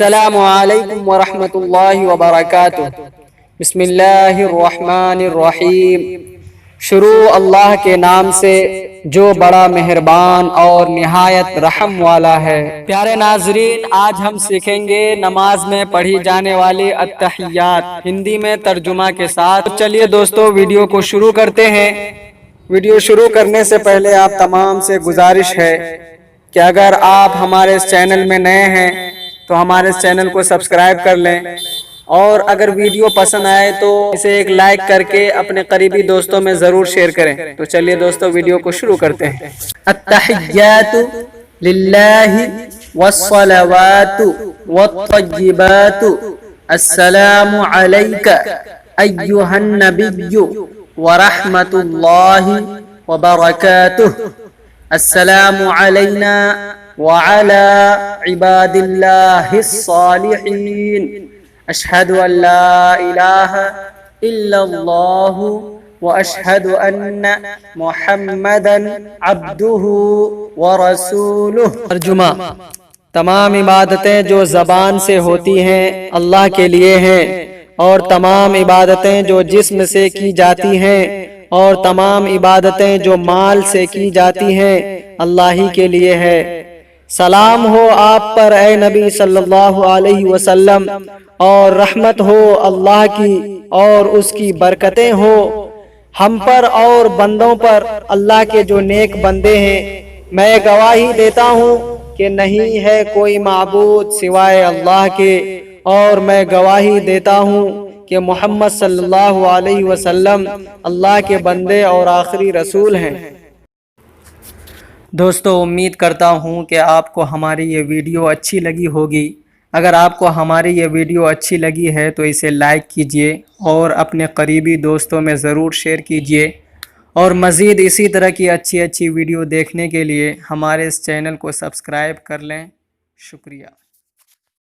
السلام علیکم ورحمۃ اللہ وبرکاتہ۔ بسم اللہ الرحمن الرحیم۔ شروع اللہ کے نام سے جو بڑا مہربان اور نہایت رحم والا ہے۔ پیارے ناظرین، آج ہم سیکھیں گے نماز میں پڑھی جانے والی التحیات ہندی میں ترجمہ کے ساتھ۔ چلیے دوستو، ویڈیو کو شروع کرتے ہیں۔ ویڈیو شروع کرنے سے پہلے آپ تمام سے گزارش ہے کہ اگر آپ ہمارے اس چینل میں نئے ہیں تو ہمارے اس چینل کو سبسکرائب کر لیں، اور اگر ویڈیو پسند آئے تو اسے ایک لائک کر کے اپنے قریبی دوستوں میں ضرور شیئر کریں۔ تو چلیے دوستو، ویڈیو کو شروع کرتے ہیں۔ التحیات للہ والصلوات والطیبات السلام علیک ایہا النبی ورحمۃ اللہ وبرکاتہ۔ السلام علینا وعلى عباد الله الصالحين أشهد أن لا إله إلا الله وأشهد أن محمدا عبده ورسوله۔ ترجمہ: تمام عبادتیں جو زبان سے ہوتی ہیں اللہ کے لیے ہیں، اور تمام عبادتیں جو جسم سے کی جاتی ہیں، اور تمام عبادتیں جو مال سے کی جاتی ہیں اللہ ہی کے لیے ہے۔ سلام ہو آپ پر اے نبی صلی اللہ علیہ وسلم، اور رحمت ہو اللہ کی اور اس کی برکتیں ہو ہم پر اور بندوں پر، اللہ کے جو نیک بندے ہیں۔ میں گواہی دیتا ہوں کہ نہیں ہے کوئی معبود سوائے اللہ کے، اور میں گواہی دیتا ہوں کہ محمد صلی اللہ علیہ وسلم اللہ کے بندے اور آخری رسول ہیں۔ دوستو، امید کرتا ہوں کہ آپ کو ہماری یہ ویڈیو اچھی لگی ہوگی۔ اگر آپ کو ہماری یہ ویڈیو اچھی لگی ہے تو اسے لائک کیجئے اور اپنے قریبی دوستوں میں ضرور شیئر کیجئے، اور مزید اسی طرح کی اچھی ویڈیو دیکھنے کے لیے ہمارے اس چینل کو سبسکرائب کر لیں۔ شکریہ۔